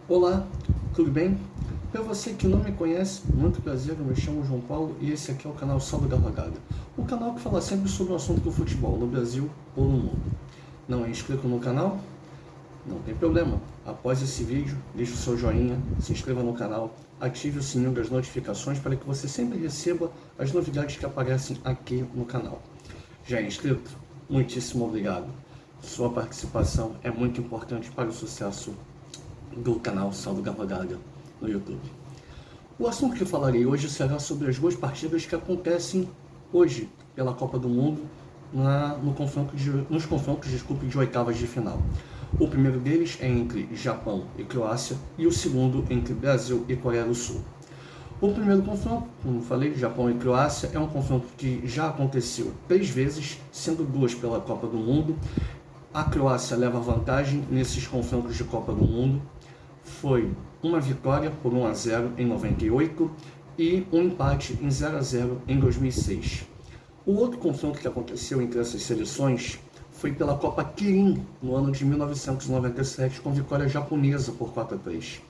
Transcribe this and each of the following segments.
Olá, tudo bem? Para você que não me conhece, muito prazer, eu me chamo João Paulo e esse aqui é o canal Salve da Rodada. O canal que fala sempre sobre o assunto do futebol, no Brasil ou no mundo. Não é inscrito no canal? Não tem problema. Após esse vídeo, deixe o seu joinha, se inscreva no canal, ative o sininho das notificações para que você sempre receba as novidades que aparecem aqui no canal. Já é inscrito? Muitíssimo obrigado. Sua participação é muito importante para o sucesso do canal Salve da Rodada no YouTube. O assunto que eu falarei hoje será sobre as duas partidas que acontecem hoje pela Copa do Mundo nos confrontos de oitavas de final. O primeiro deles é entre Japão e Croácia e o segundo entre Brasil e Coreia do Sul. O primeiro confronto, como falei, Japão e Croácia, é um confronto que já aconteceu 3 vezes, sendo 2 pela Copa do Mundo. A Croácia leva vantagem nesses confrontos de Copa do Mundo. Foi uma vitória por 1-0 em 98 e um empate em 0-0 em 2006. O outro confronto que aconteceu entre essas seleções foi pela Copa Kirin, no ano de 1997, com vitória japonesa por 4-3.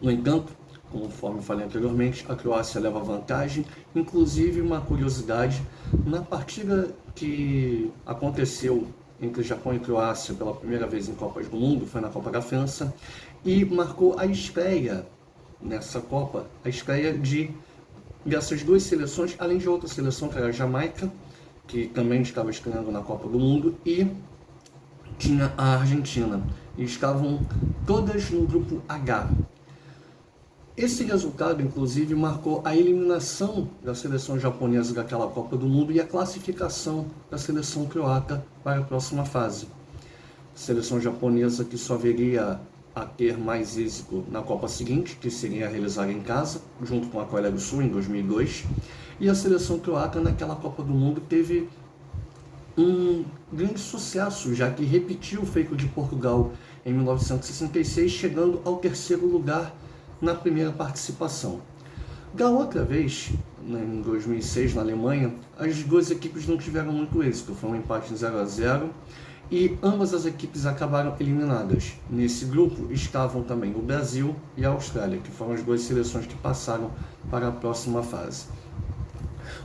No entanto, conforme falei anteriormente, a Croácia leva vantagem. Inclusive, uma curiosidade, na partida que aconteceu entre Japão e Croácia pela primeira vez em Copas do Mundo, foi na Copa da França, e marcou a estreia nessa Copa, a estreia dessas duas seleções, além de outra seleção que era a Jamaica, que também estava estreando na Copa do Mundo, e tinha a Argentina, e estavam todas no grupo H. Esse resultado, inclusive, marcou a eliminação da seleção japonesa daquela Copa do Mundo e a classificação da seleção croata para a próxima fase. Seleção japonesa que só viria a ter mais êxito na Copa seguinte, que seria realizada em casa, junto com a Coreia do Sul, em 2002. E a seleção croata, naquela Copa do Mundo, teve um grande sucesso, já que repetiu o feito de Portugal em 1966, chegando ao 3º lugar na primeira participação. Da outra vez, em 2006, na Alemanha, as duas equipes não tiveram muito êxito. Foi um empate em 0-0 e ambas as equipes acabaram eliminadas. Nesse grupo estavam também o Brasil e a Austrália, que foram as duas seleções que passaram para a próxima fase.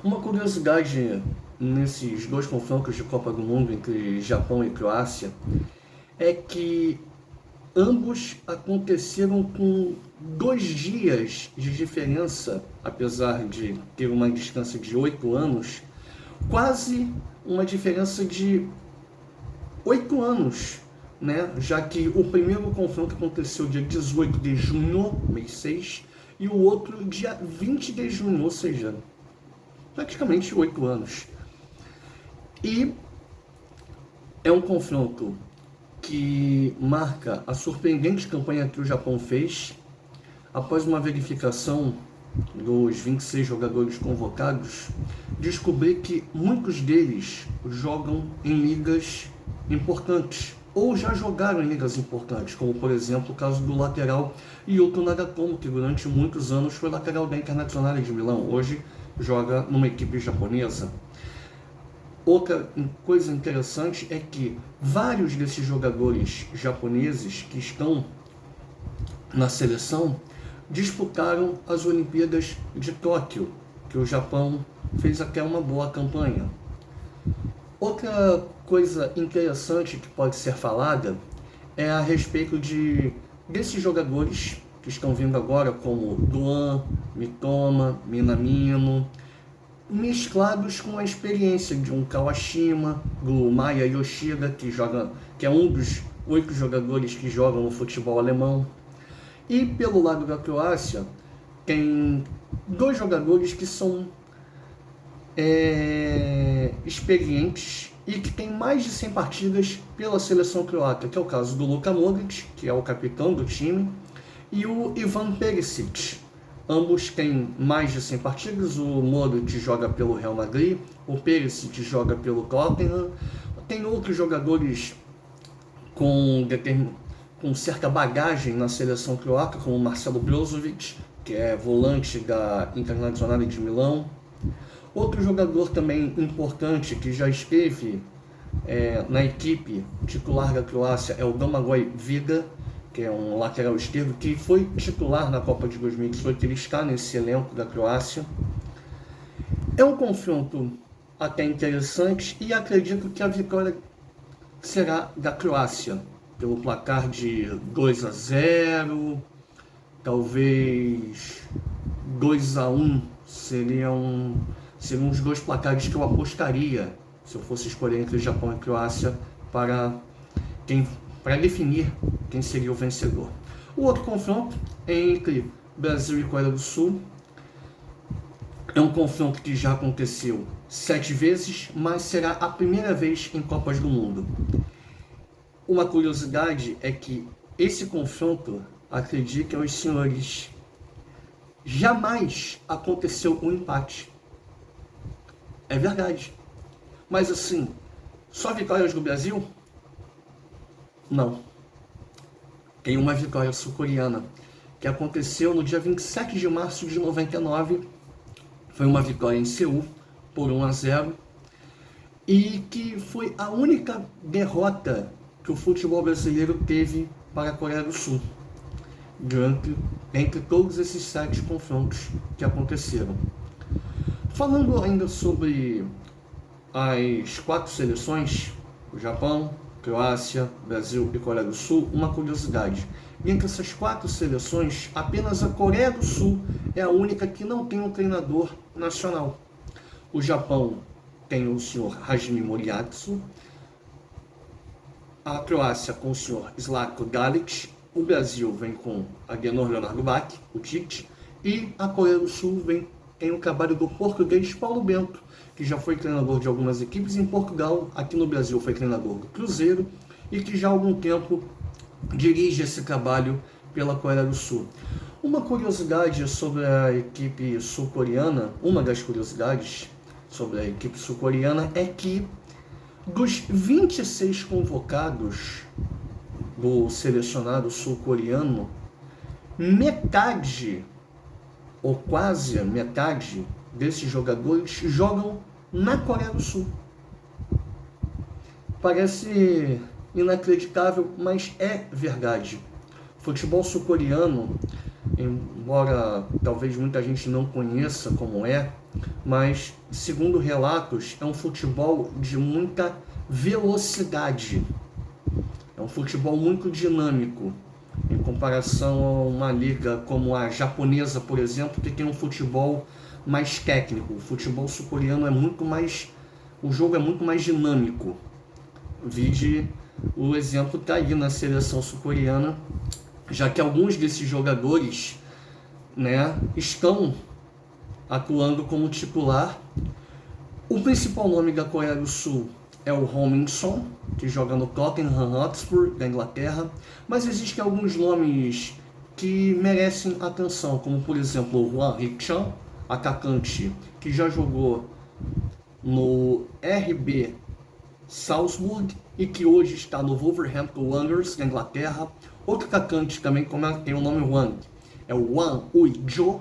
Uma curiosidade nesses dois confrontos de Copa do Mundo entre Japão e Croácia é que ambos aconteceram com 2 dias de diferença, apesar de ter uma distância de 8 anos, quase uma diferença de 8 anos, né? Já que o primeiro confronto aconteceu dia 18 de junho, mês 6, e o outro dia 20 de junho, ou seja, praticamente 8 anos. E é um confronto que marca a surpreendente campanha que o Japão fez. Após uma verificação dos 26 jogadores convocados, descobri que muitos deles jogam em ligas importantes, ou já jogaram em ligas importantes, como por exemplo o caso do lateral Yuto Nagatomo, que durante muitos anos foi lateral da Internazionale de Milão, hoje joga numa equipe japonesa. Outra coisa interessante é que vários desses jogadores japoneses que estão na seleção disputaram as Olimpíadas de Tóquio, que o Japão fez até uma boa campanha. Outra coisa interessante que pode ser falada é a respeito desses jogadores que estão vindo agora, como Duan, Mitoma, Minamino, mesclados com a experiência de um Kawashima, do Maya Yoshida, que é um dos 8 jogadores que jogam no futebol alemão. E pelo lado da Croácia, tem 2 jogadores que são experientes e que têm mais de 100 partidas pela seleção croata, que é o caso do Luka Modric, que é o capitão do time, e o Ivan Perisic. Ambos têm mais de 100 partidas, o Modric joga pelo Real Madrid, o Perisic joga pelo Tottenham. Tem outros jogadores com certa bagagem na seleção croata, como Marcelo Brozovic, que é volante da Internazionale de Milão. Outro jogador também importante que já esteve na equipe titular da Croácia é o Domagoj Vida, que é um lateral esquerdo que foi titular na Copa de 2018, ele está nesse elenco da Croácia. É um confronto até interessante e acredito que a vitória será da Croácia, pelo placar de 2-0, talvez 2-1 seriam os dois placares que eu apostaria se eu fosse escolher entre Japão e Croácia para definir quem seria o vencedor. O outro confronto é entre Brasil e Coreia do Sul. É um confronto que já aconteceu 7 vezes, mas será a primeira vez em Copas do Mundo. Uma curiosidade é que esse confronto, acreditem os senhores, jamais aconteceu um empate. É verdade. Mas assim, só vitórias do Brasil? Não. Tem uma vitória sul-coreana que aconteceu no dia 27 de março de 99. Foi uma vitória em Seul por 1-0 e que foi a única derrota que o futebol brasileiro teve para a Coreia do Sul entre todos esses 7 confrontos que aconteceram. Falando ainda sobre as 4 seleções, o Japão, Croácia, Brasil e Coreia do Sul, uma curiosidade. Entre essas 4 seleções, apenas a Coreia do Sul é a única que não tem um treinador nacional. O Japão tem o senhor Hajime Moriyasu, a Croácia com o senhor Zlatko Dalic, o Brasil vem com Agenor Leonardo Bach, o Tite, e a Coreia do Sul tem o trabalho do português Paulo Bento, que já foi treinador de algumas equipes em Portugal, aqui no Brasil foi treinador do Cruzeiro, e que já há algum tempo dirige esse trabalho pela Coreia do Sul. Uma curiosidade sobre a equipe sul-coreana, uma das curiosidades sobre a equipe sul-coreana é que dos 26 convocados do selecionado sul-coreano, metade, ou quase metade, desses jogadores jogam na Coreia do Sul. Parece inacreditável, mas é verdade. O futebol sul-coreano, embora talvez muita gente não conheça como é, mas segundo relatos é um futebol de muita velocidade. É um futebol muito dinâmico, em comparação a uma liga como a japonesa, por exemplo, que tem um futebol mais técnico. O futebol sul-coreano é muito mais... o jogo é muito mais dinâmico. Vide o exemplo está aí na seleção sul-coreana, já que alguns desses jogadores, né, estão atuando como titular. O principal nome da Coreia do Sul é o Hong Min-son, que joga no Tottenham Hotspur, da Inglaterra, mas existem alguns nomes que merecem atenção, como por exemplo o Hwang Hee-chan, atacante que já jogou no RB Salzburg e que hoje está no Wolverhampton Wanderers, da Inglaterra. Outro atacante também tem o nome Wang, é o Wang Ui-jo,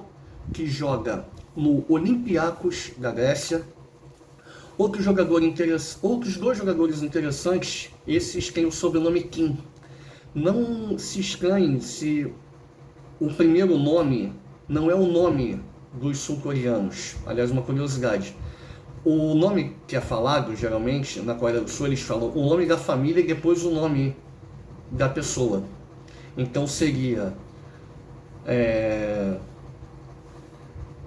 que joga no Olympiacos da Grécia. Outros dois jogadores interessantes, esses têm o sobrenome Kim. Não se estranhem se o primeiro nome não é o nome dos sul-coreanos. Aliás, uma curiosidade. O nome que é falado, geralmente, na Coreia do Sul, eles falam o nome da família e depois o nome da pessoa. Então seria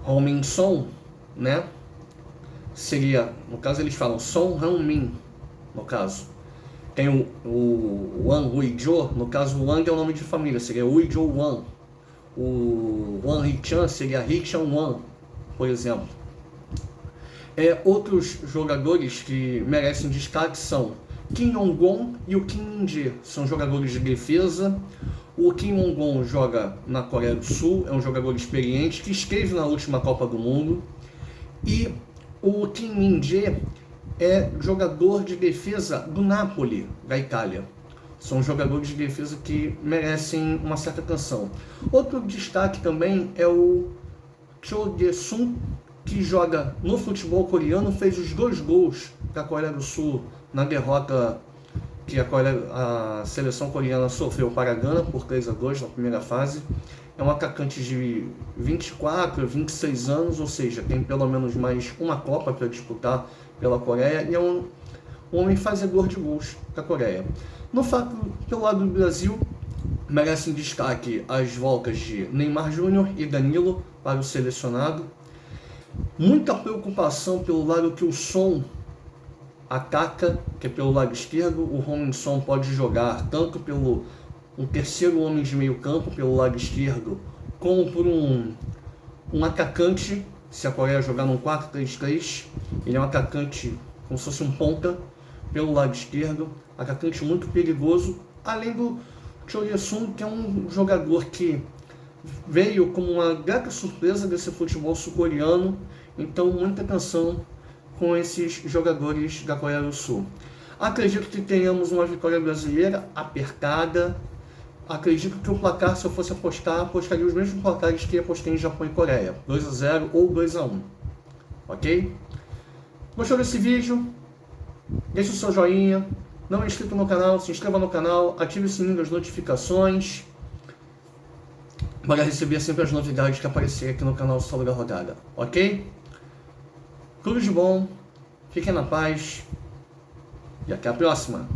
Hong Min-son, né? Seria, no caso eles falam Son Han-min, no caso. Tem o Wang Ui-jo, no caso o Wang é o nome de família, seria Ui-jo Wang. O Hwang Hee-chan seria Hee-chan Wang, por exemplo. Outros jogadores que merecem destaque são Kim Yong-gon e o Kim Min-jae, são jogadores de defesa. O Kim Yong-gon joga na Coreia do Sul, é um jogador experiente que esteve na última Copa do Mundo. E o Kim Min-jae é jogador de defesa do Napoli, da Itália. São jogadores de defesa que merecem uma certa atenção. Outro destaque também é o Cho Dae-sung, que joga no futebol coreano, fez os 2 gols da Coreia do Sul na derrota que a seleção coreana sofreu para a Gana por 3-2 na primeira fase. É um atacante de 24, 26 anos, ou seja, tem pelo menos mais uma Copa para disputar pela Coreia, e é um homem fazedor de gols da Coreia. No fato, pelo lado do Brasil, merecem destaque as voltas de Neymar Júnior e Danilo para o selecionado. Muita preocupação pelo lado que o Son ataca, que é pelo lado esquerdo. O Heung-min Son pode jogar tanto pelo um terceiro homem de meio campo, pelo lado esquerdo, como por um atacante, se a Coreia jogar num 4-3-3. Ele é um atacante como se fosse um ponta pelo lado esquerdo, atacante muito perigoso, além do Choi-Sung, que é um jogador que veio como uma grata surpresa desse futebol sul-coreano. Então, muita atenção com esses jogadores da Coreia do Sul. Acredito que tenhamos uma vitória brasileira apertada. Acredito que o placar, se eu fosse apostar, apostaria os mesmos placares que apostei em Japão e Coreia, 2-0 ou 2-1. Ok? Gostou desse vídeo? Deixe o seu joinha. Não é inscrito no canal, se inscreva no canal, ative o sininho das notificações para receber sempre as novidades que aparecerem aqui no canal Solo da Rodada. Ok? Tudo de bom, fiquem na paz e até a próxima.